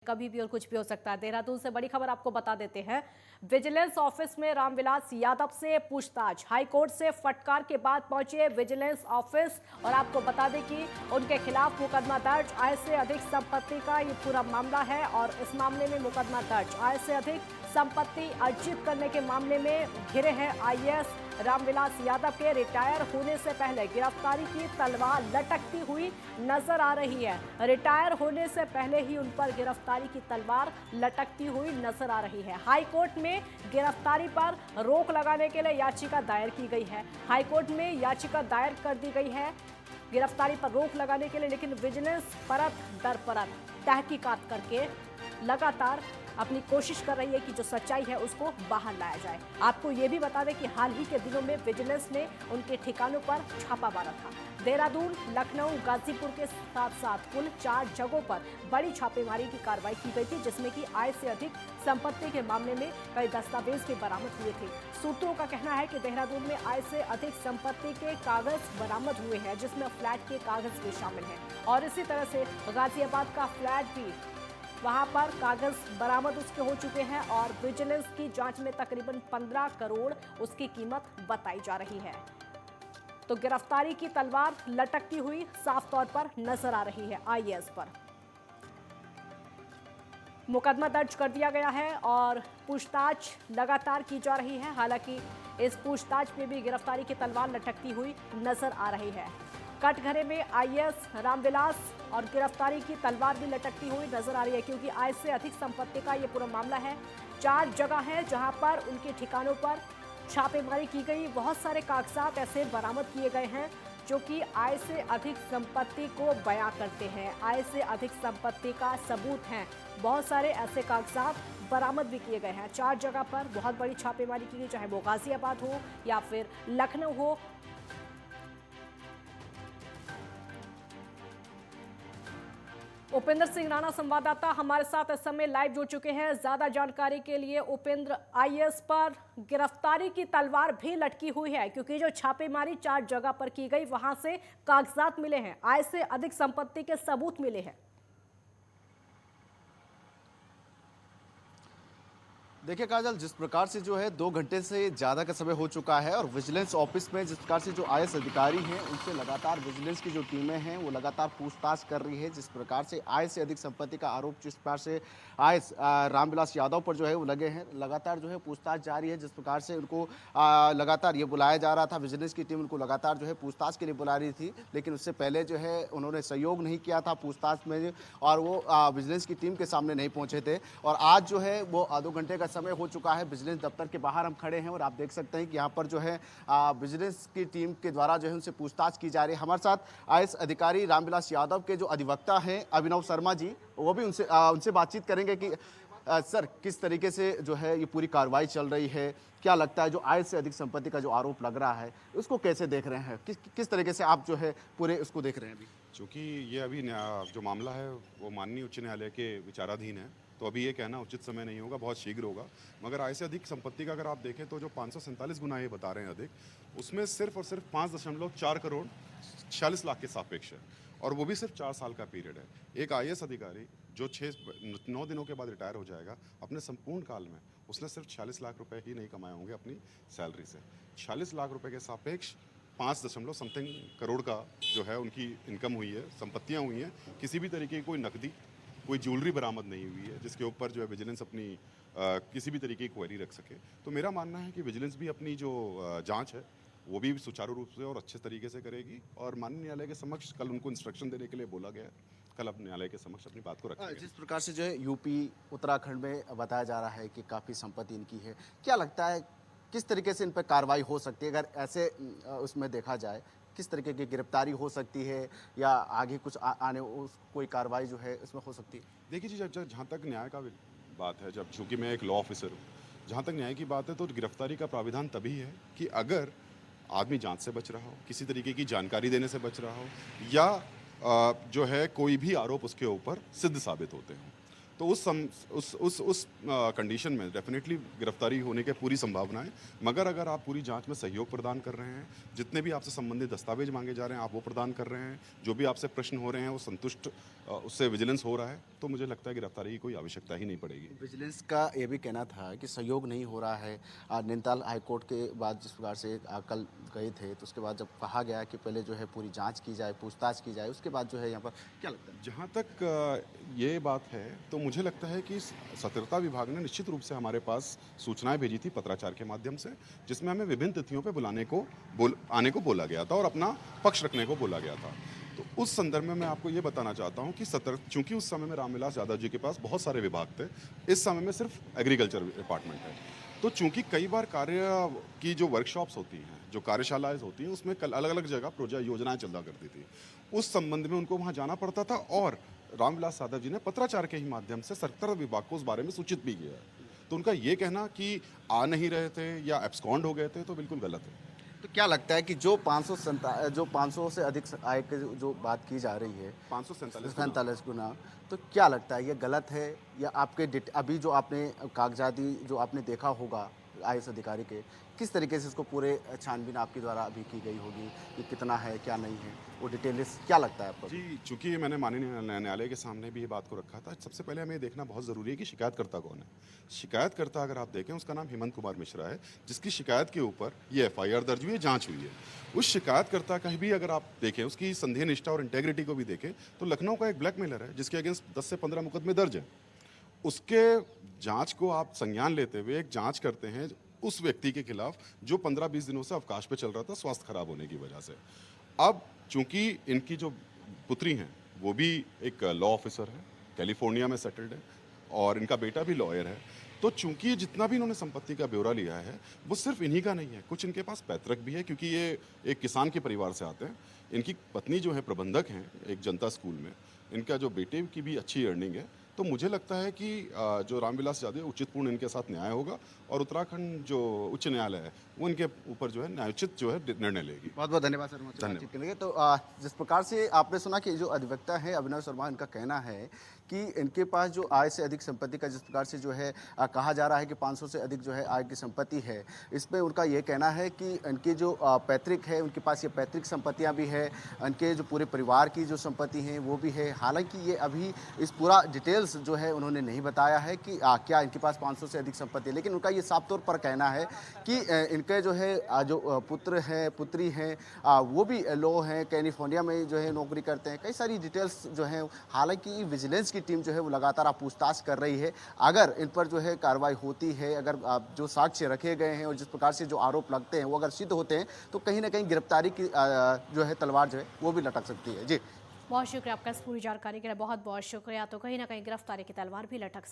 कभी भी और कुछ भी हो सकता है। देहरादून से बड़ी खबर आपको बता देते हैं। विजिलेंस ऑफिस में रामविलास यादव से पूछताछ। हाईकोर्ट से फटकार के बाद पहुंचे विजिलेंस ऑफिस और आपको बता दें कि उनके खिलाफ मुकदमा दर्ज। आय से अधिक संपत्ति का ये पूरा मामला है और इस मामले में मुकदमा दर्ज। आय से अधिक संपत्ति अर्जित करने के मामले में घिरे हैं आईएएस रामविलास यादव के रिटायर होने से पहले गिरफ्तारी की तलवार लटकती हुई नजर आ रही है। रिटायर होने से पहले ही उन पर गिरफ्तारी की तलवार लटकती हुई नजर आ रही है। हाईकोर्ट में गिरफ्तारी पर रोक लगाने के लिए याचिका दायर की गई है। हाईकोर्ट में याचिका दायर कर दी गई है गिरफ्तारी पर रोक लगाने के लिए, लेकिन विजिलेंस परत दर परत तहकीकात करके लगातार अपनी कोशिश कर रही है कि जो सच्चाई है उसको बाहर लाया जाए। आपको ये भी बता दें कि हाल ही के दिनों में विजिलेंस ने उनके ठिकानों पर छापा मारा था। देहरादून, लखनऊ, गाजीपुर के साथ साथ कुल 4 जगहों पर बड़ी छापेमारी की कार्रवाई की गई थी, जिसमें कि आय से अधिक संपत्ति के मामले में कई दस्तावेज भी बरामद हुए थे। सूत्रों का कहना है कि देहरादून में आय से अधिक संपत्ति के कागज बरामद हुए हैं, जिसमें फ्लैट के कागज भी शामिल हैं और इसी तरह से गाजियाबाद का फ्लैट भी, वहां पर कागज बरामद उसके हो चुके हैं और विजिलेंस की जांच में तकरीबन 15 करोड़ उसकी कीमत बताई जा रही है। तो गिरफ्तारी की तलवार लटकती हुई साफ तौर पर नजर आ रही है आईएएस पर। मुकदमा दर्ज कर दिया गया है और पूछताछ लगातार की जा रही है। हालांकि इस पूछताछ में भी गिरफ्तारी की तलवार लटकती हुई नजर आ रही है। कटघरे में आईएएस रामविलास और गिरफ्तारी की तलवार भी लटकती हुई नजर आ रही है, क्योंकि आय से अधिक संपत्ति का ये पूरा मामला है। 4 जगह है जहां पर उनके ठिकानों पर छापेमारी की गई। बहुत सारे कागजात ऐसे बरामद किए गए हैं जो कि आय से अधिक संपत्ति को बयां करते हैं, आय से अधिक संपत्ति का सबूत है। बहुत सारे ऐसे कागजात बरामद भी किए गए हैं। 4 जगह पर बहुत बड़ी छापेमारी की गई, चाहे वो गाजियाबाद हो या फिर लखनऊ हो। उपेंद्र सिंह राणा संवाददाता हमारे साथ इस समय लाइव जुड़ चुके हैं। ज्यादा जानकारी के लिए उपेंद्र, आईएएस पर गिरफ्तारी की तलवार भी लटकी हुई है, क्योंकि जो छापेमारी 4 जगह पर की गई वहां से कागजात मिले हैं, आय से अधिक संपत्ति के सबूत मिले हैं। देखिए काजल, जिस प्रकार से जो है 2 घंटे से ज़्यादा का समय हो चुका है और विजिलेंस ऑफिस में जिस प्रकार से जो आईएएस अधिकारी हैं उनसे लगातार विजिलेंस की जो टीमें हैं वो लगातार पूछताछ कर रही है। जिस प्रकार से आय से अधिक संपत्ति का आरोप जिस प्रकार से आईएएस रामविलास यादव पर जो है वो लगे हैं, लगातार जो है पूछताछ जारी है। जिस प्रकार से उनको लगातार ये बुलाया जा रहा था, विजिलेंस की टीम उनको लगातार जो है पूछताछ के लिए बुला रही थी, लेकिन उससे पहले जो है उन्होंने सहयोग नहीं किया था पूछताछ में और वो विजिलेंस की टीम के सामने नहीं पहुंचे थे। और आज जो है वो 2 घंटे का समय हो चुका है। विजिलेंस दफ्तर के बाहर हम खड़े हैं और आप देख सकते हैं कि यहाँ पर जो है विजिलेंस की टीम के द्वारा जो है उनसे पूछताछ की जा रही है। हमारे साथ आईएएस अधिकारी रामविलास यादव के जो अधिवक्ता हैं अभिनव शर्मा जी, वो भी उनसे बातचीत करेंगे कि सर, किस तरीके से जो है ये पूरी कार्रवाई चल रही है, क्या लगता है जो आय से अधिक संपत्ति का जो आरोप लग रहा है उसको कैसे देख रहे हैं, किस तरीके से आप जो है पूरे उसको देख रहे हैं अभी? चूँकि ये अभी जो मामला है वो माननीय उच्च न्यायालय के विचाराधीन है, तो अभी ये कहना उचित समय नहीं होगा, बहुत शीघ्र होगा। मगर आय से अधिक संपत्ति का अगर आप देखें तो जो 547 गुना ये बता रहे हैं अधिक, उसमें सिर्फ और सिर्फ 5.4 करोड़ 46 लाख के सापेक्ष है, और वो भी सिर्फ 4 साल का पीरियड है। एक आईएएस अधिकारी जो 9 दिनों के बाद रिटायर हो जाएगा, अपने संपूर्ण काल में उसने सिर्फ 46 लाख रुपए ही नहीं कमाए होंगे अपनी सैलरी से। 46 लाख रुपए के सापेक्ष 5 करोड़ का जो है उनकी इनकम हुई है, संपत्तियां हुई हैं। किसी भी तरीके की कोई नकदी, कोई ज्वेलरी बरामद नहीं हुई है जिसके ऊपर जो है विजिलेंस अपनी किसी भी तरीके की क्वेरी रख सके। तो मेरा मानना है कि विजिलेंस भी अपनी जो जांच है वो भी सुचारू रूप से और अच्छे तरीके से करेगी, और माननीय न्यायालय के समक्ष कल उनको इंस्ट्रक्शन देने के लिए बोला गया है, कल अब न्यायालय के समक्ष अपनी बात को रखेंगे। जिस प्रकार से जो है यूपी उत्तराखंड में बताया जा रहा है कि काफ़ी संपत्ति इनकी है, क्या लगता है किस तरीके से इन पर कार्रवाई हो सकती है? अगर ऐसे उसमें देखा जाए किस तरीके की गिरफ्तारी हो सकती है या आगे कुछ आने कोई कार्रवाई जो है इसमें हो सकती है? देखिए जी, जहाँ तक न्याय का बात है, जब चूँकि मैं एक लॉ ऑफिसर हूँ, जहाँ तक न्याय की बात है तो गिरफ्तारी का प्राविधान तभी है कि अगर आदमी जांच से बच रहा हो, किसी तरीके की जानकारी देने से बच रहा हो, या जो है कोई भी आरोप उसके ऊपर सिद्ध साबित होते हों। तो उस कंडीशन में डेफिनेटली गिरफ्तारी होने की पूरी संभावना है। मगर अगर आप पूरी जांच में सहयोग प्रदान कर रहे हैं, जितने भी आपसे संबंधित दस्तावेज मांगे जा रहे हैं आप वो प्रदान कर रहे हैं, जो भी आपसे प्रश्न हो रहे हैं वो संतुष्ट उससे विजिलेंस हो रहा है, तो मुझे लगता है गिरफ्तारी की कोई आवश्यकता ही नहीं पड़ेगी। विजिलेंस का ये भी कहना था कि सहयोग नहीं हो रहा है। नैनीताल हाईकोर्ट के बाद जिस प्रकार से कल गए थे, तो उसके बाद जब कहा गया कि पहले जो है पूरी जांच की जाए, पूछताछ की जाए, उसके बाद जो है यहाँ पर क्या लगता है? जहाँ तक ये बात है तो मुझे लगता है कि सतर्कता विभाग ने निश्चित रूप से हमारे पास सूचनाएं भेजी थी पत्राचार के माध्यम से, जिसमें हमें विभिन्न तिथियों पे आने को बोला गया था और अपना पक्ष रखने को बोला गया था। तो उस संदर्भ में मैं आपको ये बताना चाहता हूँ कि चूंकि उस समय में रामविलास यादव जी के पास बहुत सारे विभाग थे, इस समय में सिर्फ एग्रीकल्चर डिपार्टमेंट है। तो चूंकि कई बार कार्य की जो वर्कशॉप्स होती हैं, जो कार्यशालाएं होती हैं, उसमें अलग अलग जगह प्रोजेक्ट योजनाएं चला करती थी, उस संबंध में उनको वहाँ जाना पड़ता था और रामविलास यादव जी ने पत्राचार के ही माध्यम से सतर्कता विभाग को उस बारे में सूचित भी किया है। तो उनका ये कहना कि आ नहीं रहे थे या एब्सकॉन्ड हो गए थे तो बिल्कुल गलत है। तो क्या लगता है कि जो 500 से अधिक आय की जो बात की जा रही है, 547 गुना, तो क्या लगता है ये गलत है या आपके अभी जो आपने कागजाती जो आपने देखा होगा आईएएस अधिकारी के, किस तरीके से इसको पूरे छानबीन आपके द्वारा अभी की गई होगी कि कितना है क्या नहीं है, वो डिटेल्स क्या लगता है आपको? जी, चूंकि मैंने माननीय न्यायालय के सामने भी ये बात को रखा था, सबसे पहले हमें देखना बहुत ज़रूरी है कि शिकायतकर्ता कौन है। शिकायतकर्ता अगर आप देखें उसका नाम हेमंत कुमार मिश्रा है, जिसकी शिकायत के ऊपर ये एफआईआर दर्ज हुई है, जांच हुई है। उस शिकायतकर्ता का भी अगर आप देखें, उसकी संदेह निष्ठा और इंटेग्रिटी को भी देखें, तो लखनऊ का एक ब्लैकमेलर है जिसके अगेंस्ट 10 से 15 मुकदमे दर्ज हैं। उसके जांच को आप संज्ञान लेते हुए एक जांच करते हैं उस व्यक्ति के खिलाफ जो 15-20 दिनों से अवकाश पे चल रहा था स्वास्थ्य खराब होने की वजह से। अब चूंकि इनकी जो पुत्री हैं वो भी एक लॉ ऑफिसर है, कैलिफोर्निया में सेटल्ड है और इनका बेटा भी लॉयर है, तो चूंकि जितना भी इन्होंने संपत्ति का ब्यौरा लिया है वो सिर्फ इन्हीं का नहीं है, कुछ इनके पास पैतृक भी है क्योंकि ये एक किसान के परिवार से आते हैं। इनकी पत्नी जो है प्रबंधक हैं एक जनता स्कूल में, इनका जो बेटे की भी अच्छी अर्निंग है। तो मुझे लगता है कि जो रामविलास यादव उचित पूर्ण इनके साथ न्याय होगा और उत्तराखंड जो उच्च न्यायालय है वो इनके ऊपर जो है न्यायोचित जो है निर्णय लेगी। बहुत बहुत धन्यवाद सर बातचीत करने के। तो जिस प्रकार से आपने सुना कि जो अधिवक्ता है अभिनव शर्मा, इनका कहना है कि इनके पास जो आय से अधिक संपत्ति का जिस प्रकार से जो है कहा जा रहा है कि 500 से अधिक जो है आय की संपत्ति है, इसमें उनका ये कहना है कि इनकी जो पैतृक है, उनके पास ये पैतृक संपत्तियां भी है, इनके जो पूरे परिवार की जो संपत्ति है वो भी है। हालांकि ये अभी इस पूरा डिटेल्स जो है उन्होंने नहीं बताया है कि क्या इनके पास 500 से अधिक संपत्ति है, लेकिन उनका ये साफ तौर पर कहना है कि इनके जो है जो पुत्र हैं पुत्री हैं वो भी लॉ हैं, कैलिफोर्निया में जो है नौकरी करते हैं। कई सारी डिटेल्स जो हैं, हालांकि विजिलेंस की टीम जो है वो लगातार पूछताछ कर रही है। अगर इन पर जो है कार्रवाई होती है, अगर जो साक्ष्य रखे गए हैं और जिस प्रकार से जो आरोप लगते हैं वो अगर सिद्ध होते हैं तो कहीं ना कहीं गिरफ्तारी की जो है तलवार जो है वो भी लटक सकती है। जी बहुत शुक्रिया आपका इस पूरी जानकारी के लिए, बहुत बहुत शुक्रिया। तो कहीं ना कहीं गिरफ्तारी की तलवार भी लटक सकती है।